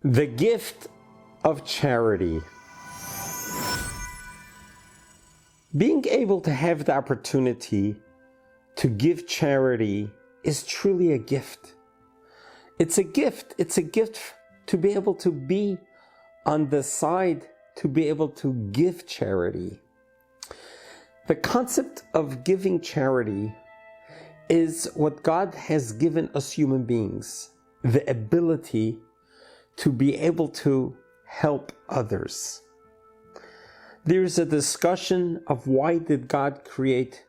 The gift of charity. Being able to have the opportunity to give charity is truly a gift. It's a gift. It's a gift to be able to be on the side, to be able to give charity. The concept of giving charity is what God has given us human beings, the ability to be able to help others. There's a discussion of why did God create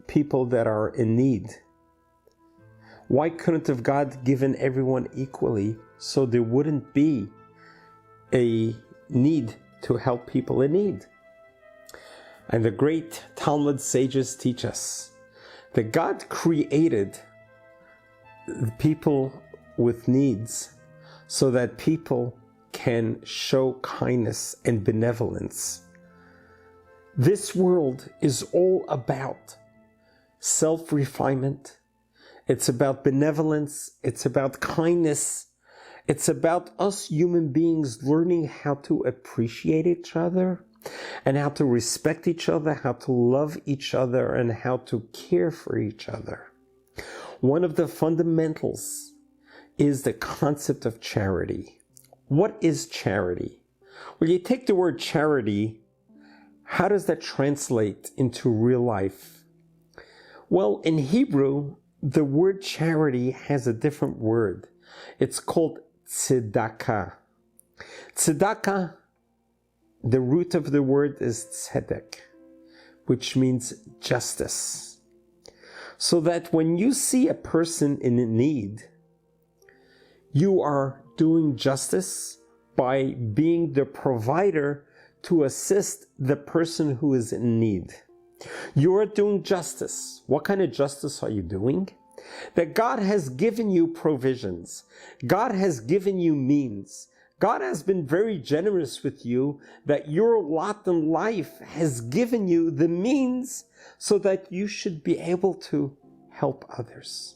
people that are in need? Why couldn't have God given everyone equally so there wouldn't be a need to help people in need? And the great Talmud sages teach us that God created the people with needs so that people can show kindness and benevolence. This world is all about self-refinement. It's about benevolence. It's about kindness. It's about us human beings learning how to appreciate each other and how to respect each other, how to love each other, and how to care for each other. One of the fundamentals is the concept of charity. What is charity? Well, you take the word charity, how does that translate into real life? Well, in Hebrew, the word charity has a different word. It's called tzedakah. Tzedakah, the root of the word is tzedek, which means justice. So that when you see a person in need, you are doing justice by being the provider to assist the person who is in need. You are doing justice. What kind of justice are you doing? That God has given you provisions. God has given you means. God has been very generous with you, that your lot in life has given you the means so that you should be able to help others.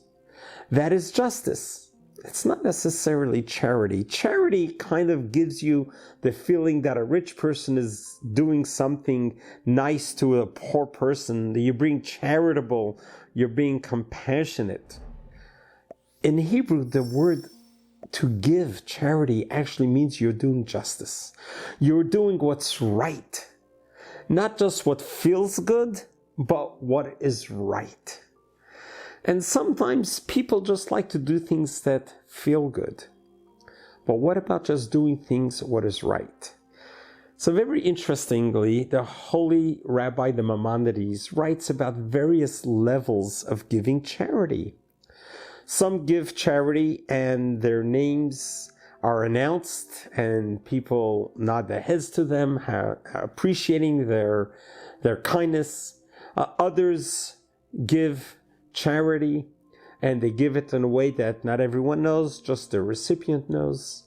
That is justice. It's not necessarily charity. Charity kind of gives you the feeling that a rich person is doing something nice to a poor person. You're being charitable. You're being compassionate. In Hebrew, the word to give charity actually means you're doing justice. You're doing what's right. Not just what feels good, but what is right. And sometimes people just like to do things that feel good. But what about just doing things what is right? So very interestingly, the holy Rabbi, the Maimonides, writes about various levels of giving charity. Some give charity and their names are announced and people nod their heads to them, appreciating their kindness. Others give charity, and they give it in a way that not everyone knows, just the recipient knows.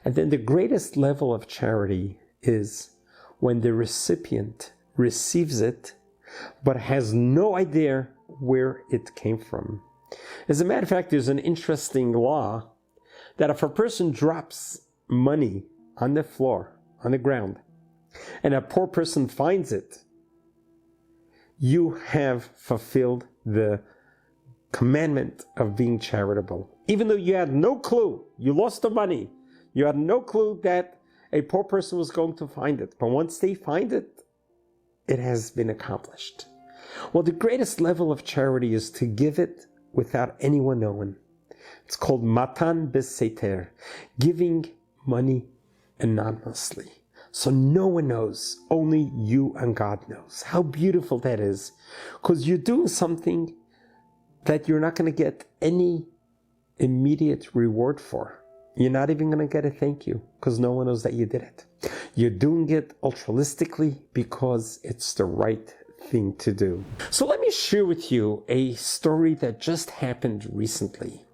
And then the greatest level of charity is when the recipient receives it, but has no idea where it came from. As a matter of fact, there's an interesting law that if a person drops money on the floor, on the ground, and a poor person finds it, you have fulfilled the commandment of being charitable. Even though you had no clue, you lost the money, you had no clue that a poor person was going to find it. But once they find it, it has been accomplished. Well, the greatest level of charity is to give it without anyone knowing. It's called matan beseter, giving money anonymously. So no one knows, only you and God knows. How beautiful that is. Because you're doing something that you're not going to get any immediate reward for. You're not even going to get a thank you because no one knows that you did it. You're doing it altruistically because it's the right thing to do. So let me share with you a story that just happened recently.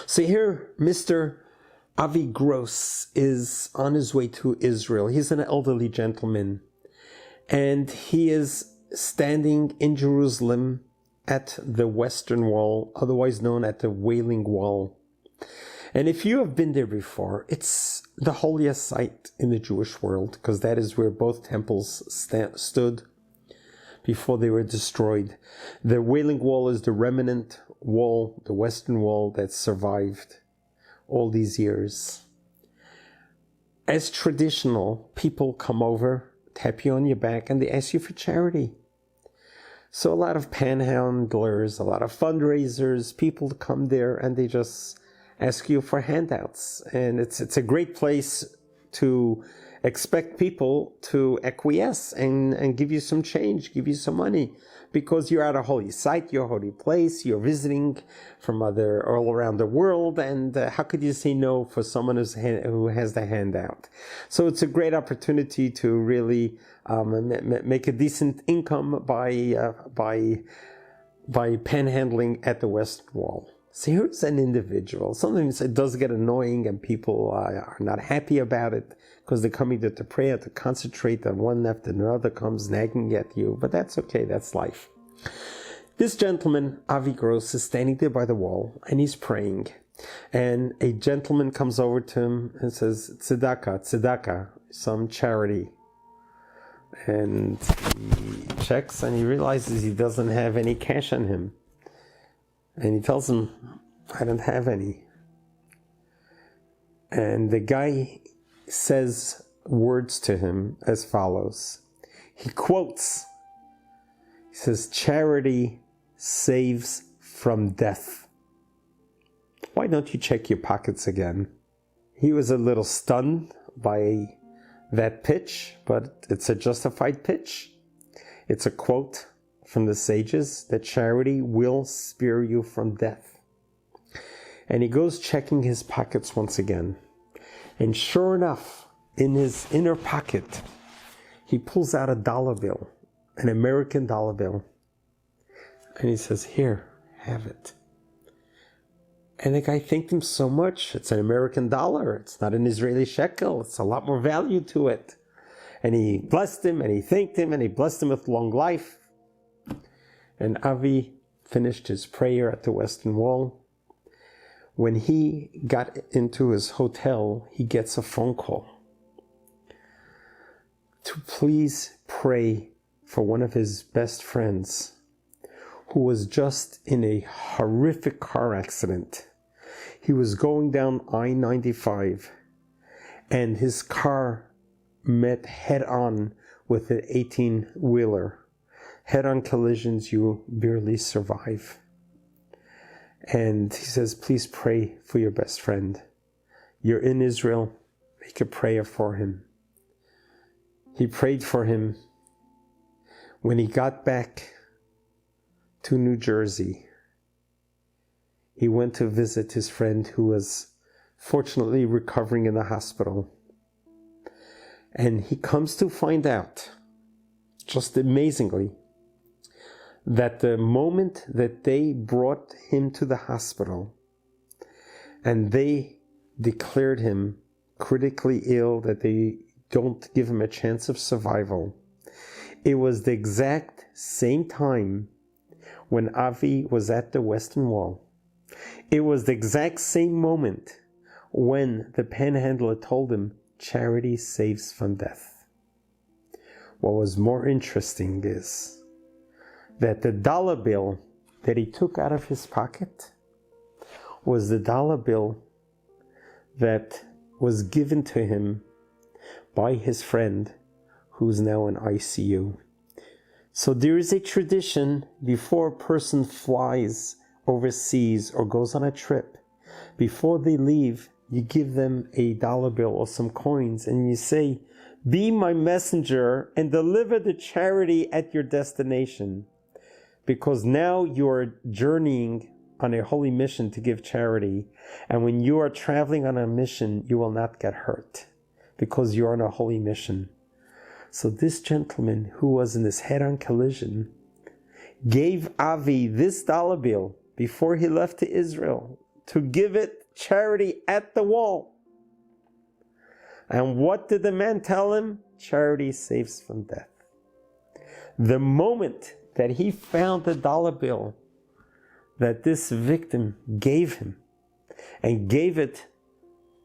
So here, Mr. Avi Gross is on his way to Israel. He's an elderly gentleman, and he is standing in Jerusalem at the Western Wall, otherwise known as the Wailing Wall. And if you have been there before, it's the holiest site in the Jewish world, because that is where both temples stood before they were destroyed. The Wailing Wall is the remnant wall, the Western Wall, that survived all these years. As traditional, people come over, tap you on your back, and they ask you for charity. So a lot of panhandlers, a lot of fundraisers, people come there and they just ask you for handouts. And it's a great place to expect people to acquiesce and give you some change, give you some money, because you're at a holy site, you're a holy place, you're visiting from all around the world, and how could you say no for someone who has the handout? So it's a great opportunity to really make a decent income by panhandling at the Western Wall. So here's an individual. Sometimes it does get annoying and people are not happy about it because they're coming there to pray, to concentrate, and one after another comes nagging at you. But that's okay, that's life. This gentleman, Avi Gross, is standing there by the wall and he's praying. And a gentleman comes over to him and says, tzedakah, some charity. And he checks and he realizes he doesn't have any cash on him. And he tells him, I don't have any. And the guy says words to him as follows. He quotes, he says, charity saves from death. Why don't you check your pockets again? He was a little stunned by that pitch, but it's a justified pitch. It's a quote from the sages that charity will spare you from death. And he goes checking his pockets once again. And sure enough, in his inner pocket, he pulls out a dollar bill, an American dollar bill. And he says, here, have it. And the guy thanked him so much. It's an American dollar. It's not an Israeli shekel. It's a lot more value to it. And he blessed him, and he thanked him, and he blessed him with long life. And Avi finished his prayer at the Western Wall. When he got into his hotel, he gets a phone call to please pray for one of his best friends who was just in a horrific car accident. He was going down I-95 and his car met head-on with an 18-wheeler. Head-on collisions, you barely survive. And he says, please pray for your best friend. You're in Israel, make a prayer for him. He prayed for him. When he got back to New Jersey, he went to visit his friend who was fortunately recovering in the hospital. And he comes to find out, just amazingly, that the moment that they brought him to the hospital and they declared him critically ill, that they don't give him a chance of survival, it was the exact same time when Avi was at the Western Wall. It was the exact same moment when the panhandler told him, charity saves from death. What was more interesting is that the dollar bill that he took out of his pocket was the dollar bill that was given to him by his friend who's now in ICU. So there is a tradition before a person flies overseas or goes on a trip, before they leave, you give them a dollar bill or some coins and you say, be my messenger and deliver the charity at your destination. Because now you are journeying on a holy mission to give charity. And when you are traveling on a mission, you will not get hurt because you're on a holy mission. So this gentleman who was in this head-on collision gave Avi this dollar bill before he left to Israel to give it charity at the wall. And what did the man tell him? Charity saves from death. The moment that he found the dollar bill that this victim gave him and gave it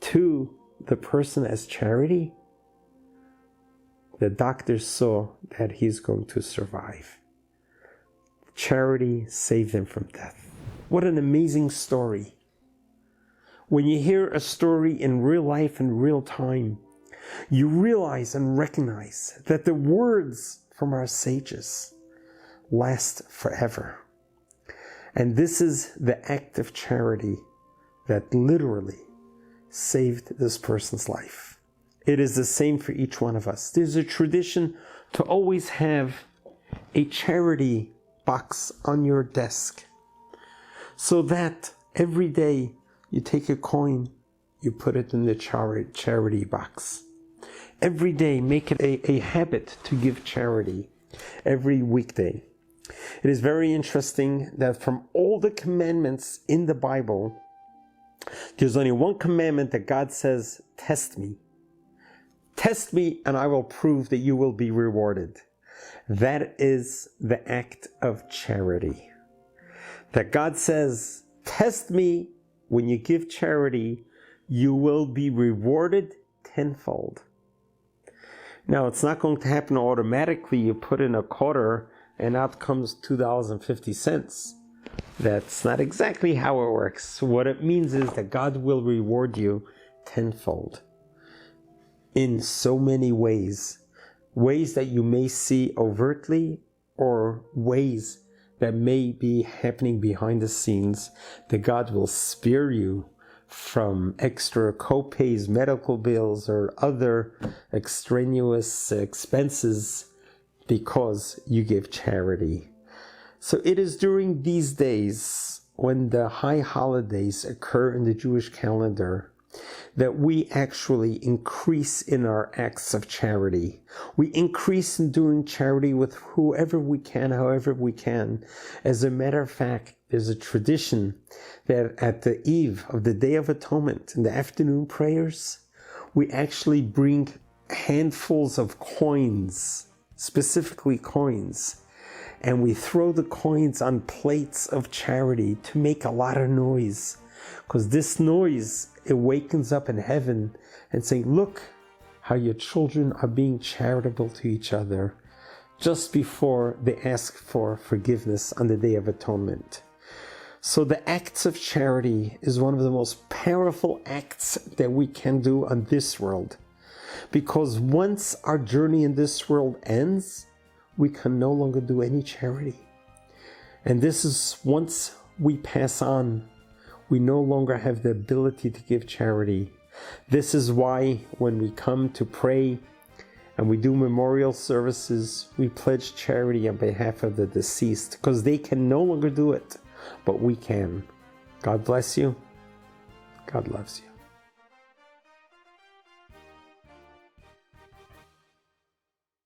to the person as charity, the doctor saw that he's going to survive. Charity saved him from death. What an amazing story. When you hear a story in real life, in real time, you realize and recognize that the words from our sages last forever. And this is the act of charity that literally saved this person's life. It is the same for each one of us. There's a tradition to always have a charity box on your desk, so that every day you take a coin, you put it in the charity box. Every day, make it a habit to give charity every weekday. It is very interesting that from all the commandments in the Bible, there's only one commandment that God says, test me. Test me and I will prove that you will be rewarded. That is the act of charity. That God says, test me. When you give charity, you will be rewarded tenfold. Now, it's not going to happen automatically. You put in a quarter and out comes $2.50. That's not exactly how it works. What it means is that God will reward you tenfold in so many ways. Ways that you may see overtly, or ways that may be happening behind the scenes, that God will spare you from extra co-pays, medical bills, or other extraneous expenses because you give charity. So it is during these days, when the high holidays occur in the Jewish calendar, that we actually increase in our acts of charity. We increase in doing charity with whoever we can, however we can. As a matter of fact, there's a tradition that at the eve of the Day of Atonement, in the afternoon prayers, we actually bring handfuls of coins, specifically coins, and we throw the coins on plates of charity to make a lot of noise. Because this noise, it wakens up in heaven and say, look how your children are being charitable to each other just before they ask for forgiveness on the Day of Atonement. So the acts of charity is one of the most powerful acts that we can do on this world. Because once our journey in this world ends, we can no longer do any charity. And this is once we pass on, we no longer have the ability to give charity. This is why when we come to pray and we do memorial services, we pledge charity on behalf of the deceased, because they can no longer do it, but we can. God bless you. God loves you.